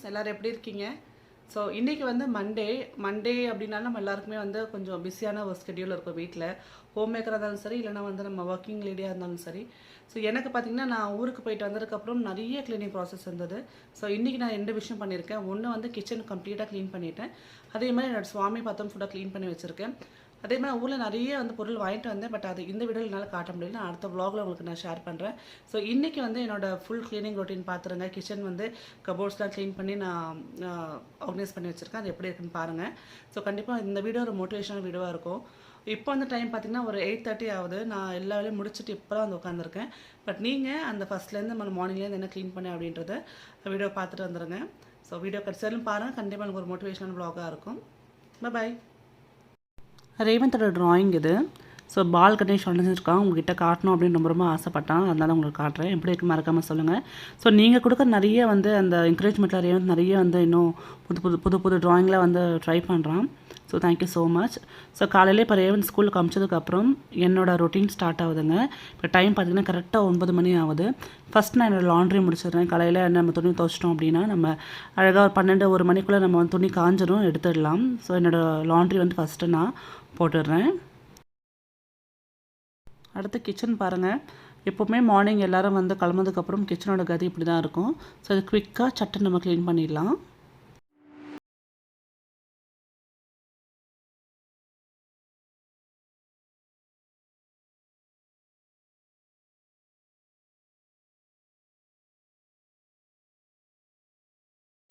எல்லோரும் எப்படி இருக்கீங்க? ஸோ இன்றைக்கி வந்து மண்டே அப்படின்னா நம்ம எல்லாருக்குமே வந்து கொஞ்சம் பிஸியான ஒரு ஸ்கெடியூல் இருக்கும் வீட்டில். ஹோம் மேக்கராக இருந்தாலும் சரி, இல்லைனா வந்து நம்ம ஒர்க்கிங் லேடியாக இருந்தாலும் சரி. ஸோ எனக்கு பார்த்திங்கன்னா நான் ஊருக்கு போயிட்டு வந்ததுக்கப்புறம் நிறைய க்ளீனிங் ப்ராசஸ் இருந்தது. ஸோ இன்றைக்கி நான் 2 விஷயம் பண்ணியிருக்கேன். ஒன்று வந்து கிச்சன் கம்ப்ளீட்டாக க்ளீன் பண்ணிவிட்டேன். அதே மாதிரி என்னோடய சுவாமி பாத்திரம் ஃபுல்லாக க்ளீன் பண்ணி வச்சுருக்கேன். அதே மாதிரி ஊரில் நிறைய வந்து பொருள் வாங்கிட்டு வந்தேன். பட் அது இந்த வீடியோவில் என்னால் காட்ட முடியல. நான் அடுத்த vlogல உங்களுக்கு நான் ஷேர் பண்ணுறேன். ஸோ இன்றைக்கி வந்து என்னோடய ஃபுல் க்ளீனிங் ரொட்டீன் பார்த்துருங்க. கிச்சன் வந்து கபோர்ட்ஸ்லாம் க்ளீன் பண்ணி நான் ஆர்கனைஸ் பண்ணி வச்சுருக்கேன். அது எப்படி இருக்குன்னு பாருங்கள். ஸோ கண்டிப்பாக இந்த வீடியோ ஒரு மோட்டிவேஷனல் வீடியோவாக இருக்கும். இப்போ வந்து டைம் பார்த்திங்கன்னா ஒரு 8:30 ஆகுது. நான் எல்லா வேலையும் முடிச்சுட்டு இப்போ தான் வந்து உட்காந்துருக்கேன். பட் நீங்கள் அந்த ஃபஸ்ட்லேருந்து நம்ம மார்னிங்லேருந்து என்ன க்ளீன் பண்ணேன் அப்படின்றத வீடியோ பார்த்துட்டு வந்துடுங்க. ஸோ வீடியோ கடைசியாலும் பாருங்கள். கண்டிப்பாக எனக்கு ஒரு மோட்டிவேஷனல் vlog-ஆக இருக்கும். பாய். ரேவந்தோட ட்ராயிங் இது. ஸோ பால் கணேஷ் வரைஞ்சிருக்கான். உங்ககிட்ட காட்டணும் அப்படின்னு ரொம்ப ஆசைப்பட்டான். அதனால உங்களுக்கு காட்டுறேன். எப்படி இருக்கு மறக்காமல் சொல்லுங்கள். ஸோ நீங்கள் கொடுக்குற நிறைய வந்து அந்த என்கரேஜ்மெண்ட்டில் ரேவந்த் நிறைய வந்து இன்னும் புது ட்ராயிங்கில் வந்து ட்ரை பண்ணுறான். So thank you so much. So காலையிலே இப்போ ரேவந்த் ஸ்கூலுக்கு அனுப்பிச்சதுக்கப்புறம் என்னோடய ரொட்டீன் ஸ்டார்ட் ஆகுதுங்க. இப்போ டைம் பார்த்திங்கன்னா கரெக்டாக 9 மணி ஆகுது. ஃபஸ்ட் நான் என்னோடய லாண்ட்ரி முடிச்சிடுறேன். காலையில் நம்ம துணி துவைச்சிட்டோம் அப்படின்னா நம்ம அழகாக ஒரு 12-1 மணிக்குள்ளே நம்ம வந்து துணி காஞ்சிடும், எடுத்துடலாம். ஸோ என்னோடய லாண்ட்ரி வந்து ஃபஸ்ட்டு நான் போட்டுடுறேன். அடுத்து கிச்சன் பாருங்கள். எப்போவுமே மார்னிங் எல்லோரும் வந்து கிளம்புனதுக்கப்புறம் கிச்சனோட கதி இப்படி தான் இருக்கும். ஸோ அது குவிக்காக சட்டை நம்ம க்ளீன் பண்ணிடலாம்.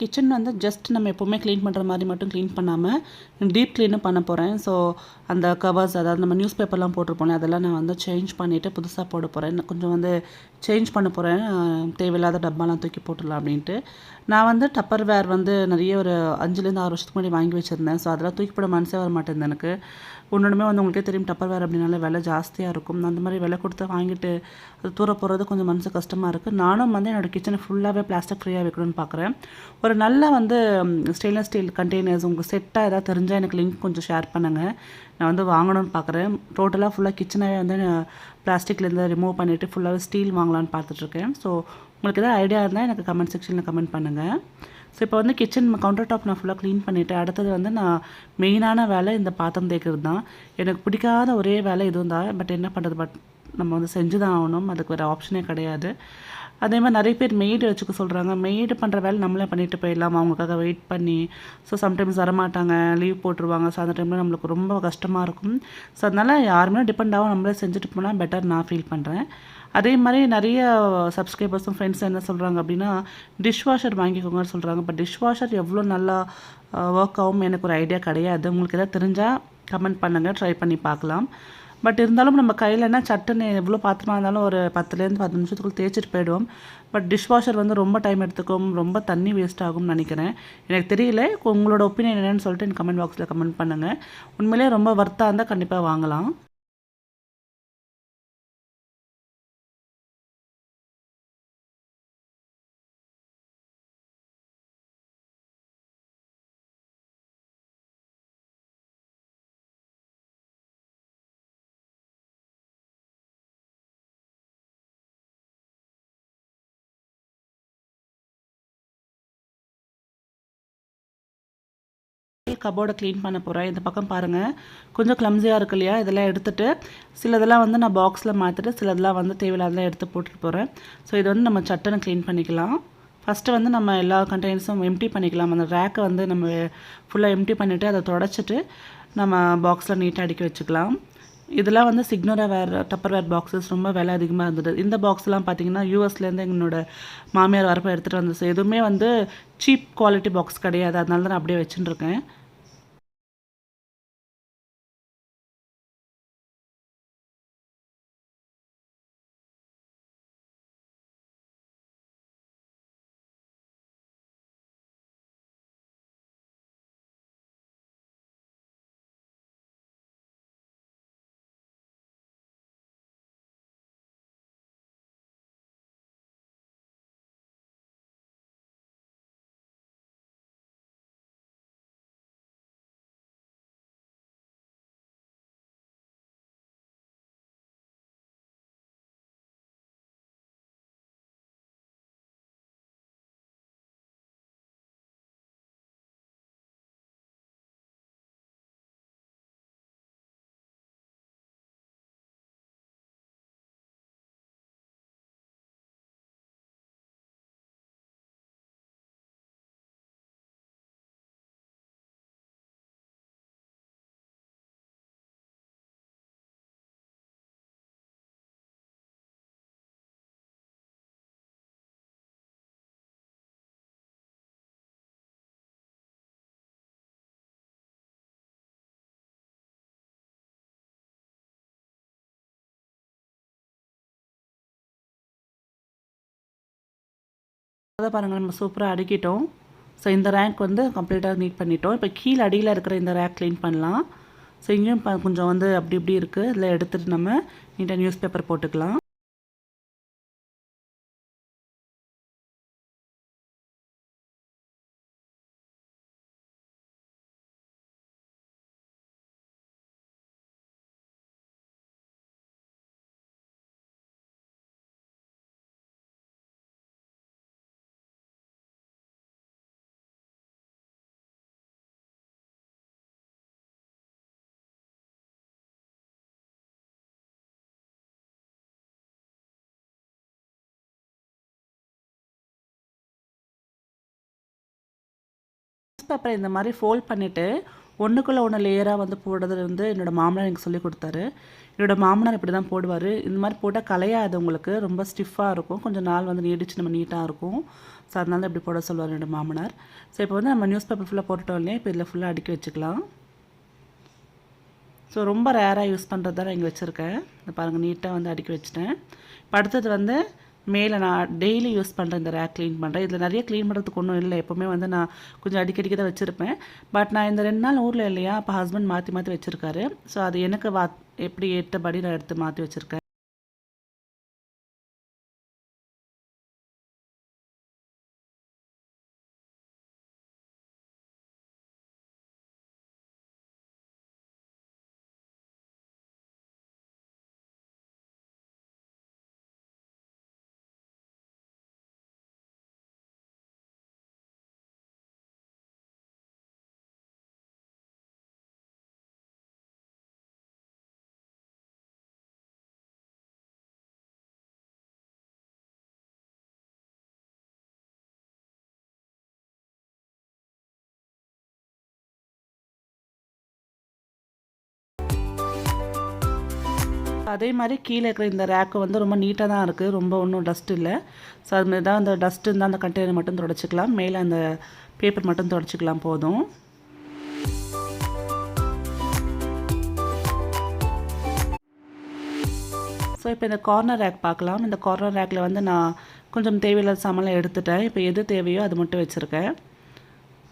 கிச்சன் வந்து ஜஸ்ட் நம்ம எப்போவுமே க்ளீன் பண்ணுற மாதிரி மட்டும் க்ளீன் பண்ணாமல் டீப் க்ளீனும் பண்ண போகிறேன். ஸோ அந்த கவர்ஸ், அதாவது நம்ம நியூஸ் பேப்பர்லாம் போட்டிருப்போம், அதெல்லாம் நான் வந்து சேஞ்ச் பண்ணிவிட்டு புதுசாக போட போகிறேன். கொஞ்சம் வந்து சேஞ்ச் பண்ண போகிறேன். தேவையில்லாத டப்பாலாம் தூக்கி போட்டுடலாம் அப்படின்ட்டு. நான் வந்து டப்பர் வேர் வந்து நிறைய ஒரு 5-6 வருஷத்துக்கு முன்னாடி வாங்கி வச்சுருந்தேன். ஸோ அதெல்லாம் தூக்கி போட மனசே வர மாட்டேங்குது எனக்கு. ஒன்றுமே வந்து உங்களுக்கே தெரியும், டப்பர் வேர் அப்படின்னால விலை ஜாஸ்தியாக இருக்கும். அந்த மாதிரி விலை கொடுத்து வாங்கிட்டு அது தூர போகிறது கொஞ்சம் மனசு கஷ்டமாக இருக்குது. நானும் வந்து என்னோடய கிச்சனை ஃபுல்லாகவே பிளாஸ்டிக் ஃப்ரீயாக வைக்கணும்னு பார்க்குறேன். ஒரு நல்ல வந்து ஸ்டெயின்லெஸ் ஸ்டீல் கண்டெய்னர்ஸ் உங்களுக்கு செட்டாக ஏதாவது தெரிஞ்சால் எனக்கு லிங்க் கொஞ்சம் ஷேர் பண்ணுங்கள். நான் வந்து வாங்கணும்னு பார்க்குறேன். டோட்டலாக ஃபுல்லாக கிச்சனாகவே வந்து பிளாஸ்டிக்லேருந்து ரிமூவ் பண்ணிவிட்டு ஃபுல்லாகவே ஸ்டீல் வாங்கலான்னு பார்த்துட்ருக்கேன். ஸோ உங்களுக்கு எதாவது ஐடியா இருந்தால் எனக்கு கமெண்ட் செக்ஷனில் கமெண்ட் பண்ணுங்கள். ஸோ இப்போ வந்து கிச்சன் கவுண்டர் டாப் நான் ஃபுல்லாக க்ளீன் பண்ணிவிட்டு அடுத்தது வந்து நான் மெயினான வேலை இந்த பாத்திரம் தேய்க்கிறது தான். எனக்கு பிடிக்காத ஒரே வேலை இதுவும் தான். பட் என்ன பண்ணுறது, நம்ம வந்து செஞ்சு தான் ஆகணும். அதுக்கு வேறு ஆப்ஷனே கிடையாது. அதே மாதிரி நிறைய பேர் மெய்டு வச்சுக்க சொல்கிறாங்க. மெய்டு பண்ணுற வேலை நம்மளே பண்ணிட்டு போயிடலாம், அவங்களுக்காக வெயிட் பண்ணி. ஸோ சம்டைம்ஸ் வரமாட்டாங்க, லீவ் போட்டுருவாங்க. ஸோ அந்த டைமில் நம்மளுக்கு ரொம்ப கஷ்டமாக இருக்கும். ஸோ அதனால் யாருமே டிபெண்ட் ஆகும், நம்மளே செஞ்சுட்டு போனால் பெட்டர் நான் ஃபீல் பண்ணுறேன். அதே மாதிரி நிறைய சப்ஸ்கிரைபர்ஸும் ஃப்ரெண்ட்ஸும் என்ன சொல்கிறாங்க அப்படின்னா, டிஷ் வாஷர் வாங்கிக்கோங்கன்னு சொல்கிறாங்க. பட் டிஷ் வாஷர் எவ்வளோ நல்லா ஒர்க் ஆகும் எனக்கு ஒரு ஐடியா கிடையாது. உங்களுக்கு எதாவது தெரிஞ்சால் கமெண்ட் பண்ணுங்கள், ட்ரை பண்ணி பார்க்கலாம். பட் இருந்தாலும் நம்ம கையில் என்ன சட்டுன்னு எவ்வளோ பாத்திரமா இருந்தாலும் ஒரு 10லேருந்து 10 நிமிஷத்துக்குள்ள தேய்ச்சிட்டு போயிடுவோம். பட் டிஷ் வாஷர் வந்து ரொம்ப டைம் எடுத்துக்கும், ரொம்ப தண்ணி வேஸ்ட் ஆகும்னு நினைக்கிறேன். எனக்கு தெரியல, உங்களோட ஒப்பீனியன் என்னென்னு சொல்லிட்டு எனக்கு கமெண்ட் பாக்ஸில் கமெண்ட் பண்ணுங்கள். உண்மையிலே ரொம்ப வர்த்தாக இருந்தால் கண்டிப்பாக வாங்கலாம். கபோர்டை க்ளீன் பண்ண போகிறேன். இந்த பக்கம் பாருங்கள், கொஞ்சம் கிளம்ஸியாக இருக்கு இல்லையா? இதெல்லாம் எடுத்துகிட்டு சிலதெல்லாம் வந்து நான் பாக்ஸில் மாற்றிட்டு சிலதெல்லாம் வந்து தேவையில்லாதெல்லாம் எடுத்து போட்டுட்டு போகிறேன். ஸோ இது வந்து நம்ம சட்டுன்னு க்ளீன் பண்ணிக்கலாம். ஃபஸ்ட்டு வந்து நம்ம எல்லா கண்டெய்னர்ஸும் எம்டி பண்ணிக்கலாம். அந்த ரேக்கை வந்து நம்ம ஃபுல்லாக எம்டி பண்ணிவிட்டு அதை தொடச்சிட்டு நம்ம பாக்ஸில் நீட்டாக அடுக்கி வச்சுக்கலாம். இதெல்லாம் வந்து சிக்னோரா வேர் டப்பர் வேர் பாக்ஸஸ் ரொம்ப விலை அதிகமாக இருந்தது. இந்த பாக்ஸ்லாம் பார்த்தீங்கன்னா யூஎஸ்லேருந்து எங்களோட மாமியார் வரப்போ எடுத்துகிட்டு வந்து, ஸோ எதுவுமே வந்து சீப் குவாலிட்டி பாக்ஸ் கிடையாது. அதனால தான் நான் அப்படியே வச்சுட்டு இருக்கேன். அதை பாருங்கள், நம்ம சூப்பராக அடுக்கிட்டோம். ஸோ இந்த ரேக் வந்து கம்ப்ளீட்டாக நீட் பண்ணிட்டோம். இப்போ கீழே அடியில் இருக்கிற இந்த ரேக் க்ளீன் பண்ணலாம். ஸோ இங்கேயும் கொஞ்சம் வந்து அப்படி இப்படி இருக்குது. இதில் எடுத்துகிட்டு நம்ம நீட்டாக நியூஸ் பேப்பர் போட்டுக்கலாம். நியூஸ் பேப்பரை இந்த மாதிரி ஃபோல்ட் பண்ணிவிட்டு ஒன்றுக்குள்ளே ஒன்று லேயராக வந்து போடுறது வந்து என்னோடய மாமனார் எனக்கு சொல்லி கொடுத்தாரு. என்னோடய மாமனார் இப்படி தான் போடுவார். இந்த மாதிரி போட்டால் கலையாது, உங்களுக்கு ரொம்ப ஸ்டிஃபாக இருக்கும், கொஞ்சம் நாள் வந்து நீடிச்சு நம்ம நீட்டாக இருக்கும். ஸோ அதனால இப்படி போட சொல்லுவார் என்னோடய மாமனார். ஸோ இப்போ வந்து நம்ம நியூஸ் பேப்பர் ஃபுல்லாக போட்டுட்டோம் இல்லையா, இப்போ இதில் ஃபுல்லாக அடுக்கி வச்சுக்கலாம். ஸோ ரொம்ப ரேராக யூஸ் பண்ணுறது தான் இங்கே வச்சுருக்கேன். இந்த பாருங்கள், நீட்டாக வந்து அடுக்கி வச்சுட்டேன். இப்போ அடுத்தது வந்து மேலே நான் டெய்லி யூஸ் பண்ணுறேன் இந்த ரேக் க்ளீன் பண்ணுறேன். இதில் நிறைய க்ளீன் பண்ணுறதுக்கு ஒன்றும் இல்லை. எப்போவுமே வந்து நான் கொஞ்சம் அடிக்கடிக்கு தான் வச்சுருப்பேன். பட் நான் இந்த 2 நாள் ஊரில் இல்லையா, அப்போ ஹஸ்பண்ட் மாற்றி மாற்றி வச்சுருக்காரு. ஸோ அது எனக்கு எப்படி ஏற்றபடி நான் எடுத்து மாற்றி வச்சுருக்கேன். அதே மாதிரி கீழே இருக்கிற இந்த ரேக்கு வந்து ரொம்ப நீட்டாக தான் இருக்குது, ரொம்ப ஒன்றும் டஸ்ட் இல்லை. ஸோ அதுமாதிரி தான் அந்த டஸ்ட்டு இருந்தால் அந்த கண்டெய்னர் மட்டும் துடைச்சிக்கலாம், மேலே அந்த பேப்பர் மட்டும் துடைச்சிக்கலாம் போதும். ஸோ இப்போ இந்த கார்னர் ரேக் பார்க்கலாம். இந்த கார்னர் ரேக்கில் வந்து நான் கொஞ்சம் தேவையில்லாத சாமான்லாம் எடுத்துட்டேன். இப்போ எது தேவையோ அது மட்டும் வச்சுருக்கேன்.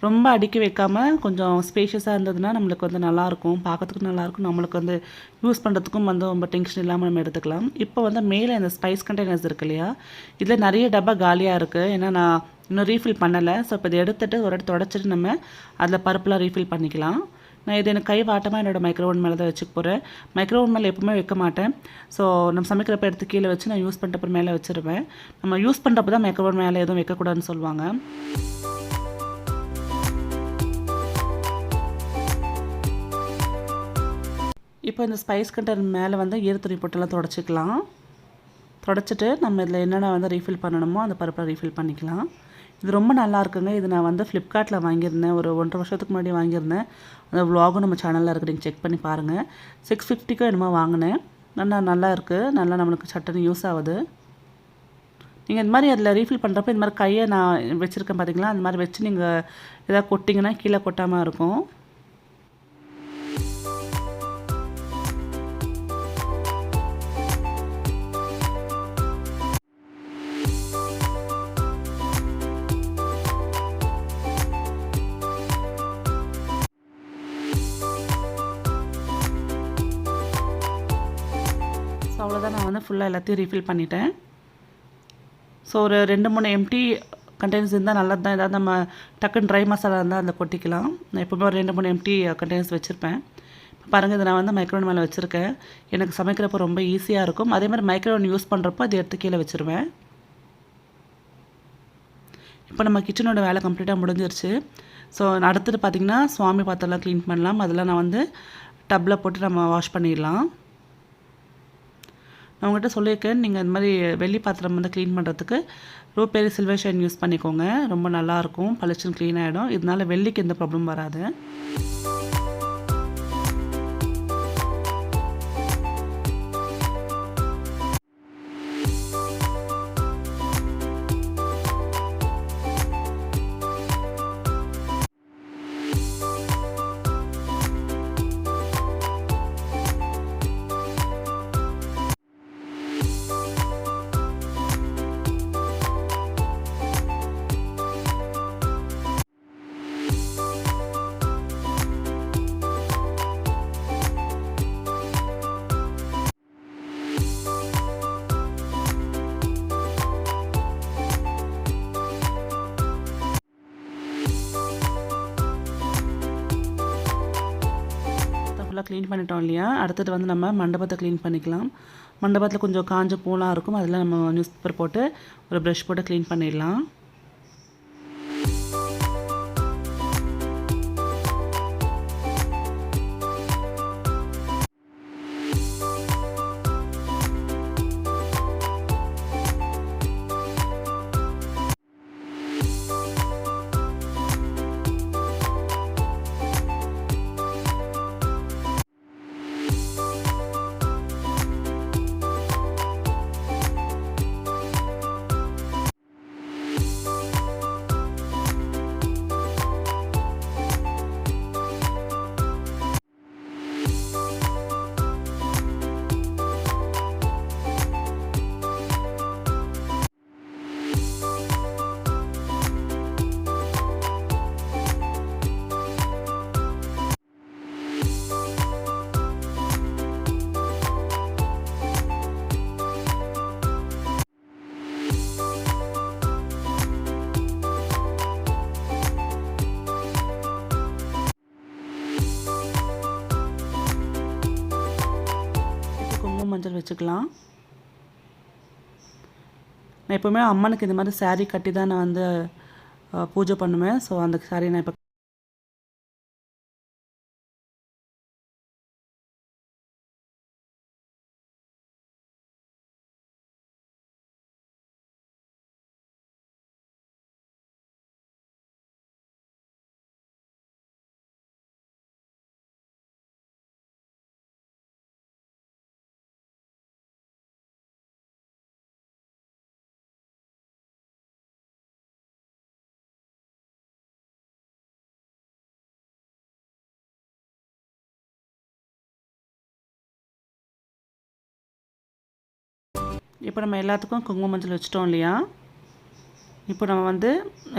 ரொம்ப அடுக்கி வைக்காமல் கொஞ்சம் ஸ்பேஷியஸாக இருந்ததுன்னா நம்மளுக்கு வந்து நல்லாயிருக்கும், பார்க்கறதுக்கும் நல்லாயிருக்கும், நம்மளுக்கு வந்து யூஸ் பண்ணுறதுக்கும் வந்து ரொம்ப டென்ஷன் இல்லாமல் நம்ம எடுத்துக்கலாம். இப்போ வந்து மேலே இந்த ஸ்பைஸ் கண்டெய்னர்ஸ் இருக்கு இல்லையா, இதில் நிறைய டப்பா காலியாக இருக்குது. ஏன்னா நான் இன்னும் ரீஃபில் பண்ணலை. ஸோ இப்போ இதை எடுத்துகிட்டு ஒரு இடத்த தொடச்சிட்டு நம்ம அதில் பருப்புலாம் ரீஃபில் பண்ணிக்கலாம். நான் இது எனக்கு கை வாட்டமாக என்னோடய மைக்ரோவன் மேலே தான் வச்சுக்க போகிறேன். மைக்ரோவன் மேலே எப்பவுமே வைக்க மாட்டேன். ஸோ நம்ம சமைக்கிறப்ப எடுத்து கீழே வச்சு நான் யூஸ் பண்ணுறப்ப மேலே வச்சுருவேன். நம்ம யூஸ் பண்ணுறப்ப தான் மைக்ரோவன் மேலே எதுவும் வைக்கக்கூடாதுன்னு சொல்லுவாங்க. இப்போ இந்த ஸ்பைஸ் கண்டெய்னர் மேலே வந்து ஈரத்துணி போட்டெல்லாம் தொடச்சிக்கலாம். தொடச்சிட்டு நம்ம இதில் என்னென்ன வந்து ரீஃபில் பண்ணணுமோ அந்த பருப்பை ரீஃபில் பண்ணிக்கலாம். இது ரொம்ப நல்லா இருக்குங்க. இது நான் வந்து ஃப்ளிப்கார்ட்டில் வாங்கியிருந்தேன், ஒரு 1.5 வருஷத்துக்கு முன்னாடி வாங்கியிருந்தேன். அந்த வ்ளாகும் நம்ம சேனலில் இருக்குது, நீங்கள் செக் பண்ணி பாருங்கள். 650 என்னமோ வாங்கினேன். நல்லா இருக்குது, நல்லா நம்மளுக்கு சட்டன்னு யூஸ் ஆகுது. நீங்கள் இந்த மாதிரி அதில் ரீஃபில் பண்ணுறப்ப இந்த மாதிரி கையை நான் வச்சுருக்கேன் பார்த்தீங்களா, அந்த மாதிரி வச்சு நீங்கள் எதாவது கொட்டிங்கன்னா கீழே கொட்டாமல் இருக்கும். ஸோ அவ்வளோதான், நான் வந்து ஃபுல்லாக எல்லாத்தையும் ரீஃபில் பண்ணிட்டேன். ஸோ ஒரு 2-3 எம்டி கண்டெய்னர்ஸ் இருந்தால் நல்லது தான். ஏதாவது நம்ம டக்குன்னு ட்ரை மசாலா இருந்தால் அதில் கொட்டிக்கலாம். நான் எப்போவுமே ஒரு 2-3 எம்டி கண்டெய்னர்ஸ் வச்சுருப்பேன். இப்போ பாருங்கள், இதை நான் வந்து மைக்ரோவன் மேலே வச்சுருக்கேன். எனக்கு சமைக்கிறப்போ ரொம்ப ஈஸியாக இருக்கும். அதே மாதிரி மைக்ரோவன் யூஸ் பண்ணுறப்போ அதை எடுத்து கீழே வச்சுருவேன். இப்போ நம்ம கிச்சனோட வேலை கம்ப்ளீட்டாக முடிஞ்சிருச்சு. ஸோ அடுத்தது பார்த்திங்கன்னா சுவாமி பாத்திரம்லாம் க்ளீன் பண்ணலாம். அதெல்லாம் நான் வந்து டப்பில் போட்டு நம்ம வாஷ் பண்ணிடலாம். நான் உங்கள்கிட்ட சொல்லியிருக்கேன், நீங்கள் இந்த மாதிரி வெள்ளி பாத்திரம் வந்து க்ளீன் பண்ணுறதுக்கு ரூபேரி சில்வர் ஷைன் யூஸ் பண்ணிக்கோங்க. ரொம்ப நல்லாயிருக்கும், பளிச்சுன்னு க்ளீன் ஆகிடும். இதனால் வெள்ளிக்கு எந்த ப்ராப்ளம் வராது. ஃபுல்லாக க்ளீன் பண்ணிட்டோம் இல்லையா, அடுத்தது வந்து நம்ம மண்டபத்தை க்ளீன் பண்ணிக்கலாம். மண்டபத்தில் கொஞ்சம் காஞ்ச பூலாம் இருக்கும், அதில் நம்ம நியூஸ் பேப்பர் போட்டு ஒரு ப்ரஷ் போட்டு க்ளீன் பண்ணிடலாம். குங்குமம் மஞ்சள் வச்சுக்கலாம். நான் எப்போவுமே அம்மனுக்கு இந்த மாதிரி saree கட்டி தான் நான் வந்து பூஜை பண்ணுவேன். ஸோ அந்த saree நான் இப்போ நம்ம எல்லாத்துக்கும் குங்குமம் மஞ்சள் வச்சுட்டோம் இல்லையா, இப்போ நம்ம வந்து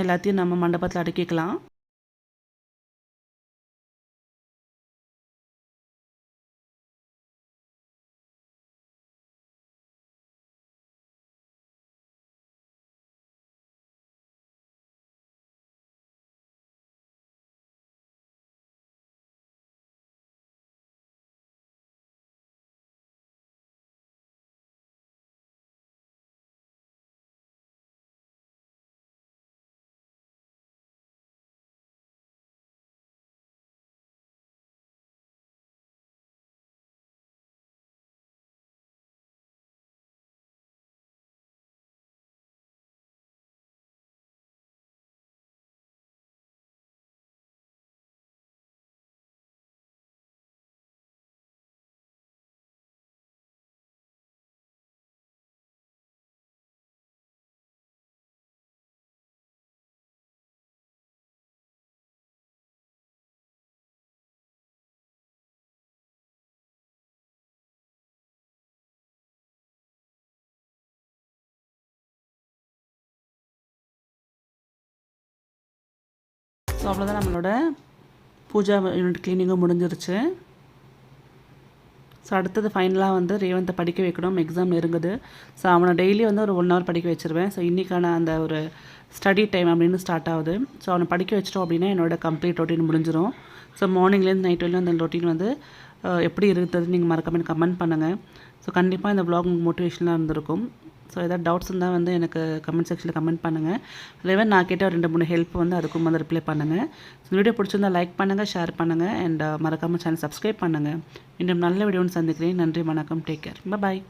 எல்லாத்தையும் நம்ம மண்டபத்தில் அடுக்கிக்கலாம். ஸோ அவ்வளோதான், நம்மளோட பூஜா யூனிட் க்ளீனிங்கும் முடிஞ்சிருச்சு. ஸோ அடுத்தது ஃபைனலாக வந்து ரேவந்தை படிக்க வைக்கணும், எக்ஸாம் நெருங்குது. ஸோ அவனை டெய்லி வந்து ஒரு 1 ஹவர் படிக்க வச்சுருவேன். ஸோ இன்றைக்கான அந்த ஒரு ஸ்டடி டைம் அப்படின்னு ஸ்டார்ட் ஆகுது. ஸோ அவனை படிக்க வச்சிட்டோம் அப்படின்னா என்னோடய கம்ப்ளீட் ரொட்டீன் முடிஞ்சிடும். ஸோ மார்னிங்லேருந்து நைட் வரையும் அந்த ரொட்டீன் வந்து எப்படி இருக்குது நீங்கள் மறக்காம கமெண்ட் பண்ணுங்கள். ஸோ கண்டிப்பாக இந்த vlog உங்களுக்கு மோட்டிவேஷனாக இருந்திருக்கும். ஸோ ஏதாவது டவுட்ஸ் இருந்தால் வந்து எனக்கு கமெண்ட் செக்ஷனில் கமெண்ட் பண்ணுங்கள். அதே நான் கேட்ட 2-3 ஹெல்ப் வந்து அதுக்கும் வந்து ரிப்ளை பண்ணுங்கள். ஸோ வீடியோ பிடிச்சிருந்தால் லைக் பண்ணுங்கள், ஷேர் பண்ணுங்கள் அண்ட் மறக்காமல் சேனல் சப்ஸ்கிரைப் பண்ணுங்கள். இன்னும் நல்ல வீடியோன்னு சந்திக்கிறேன். நன்றி, வணக்கம், டேக் கேர், பாய்.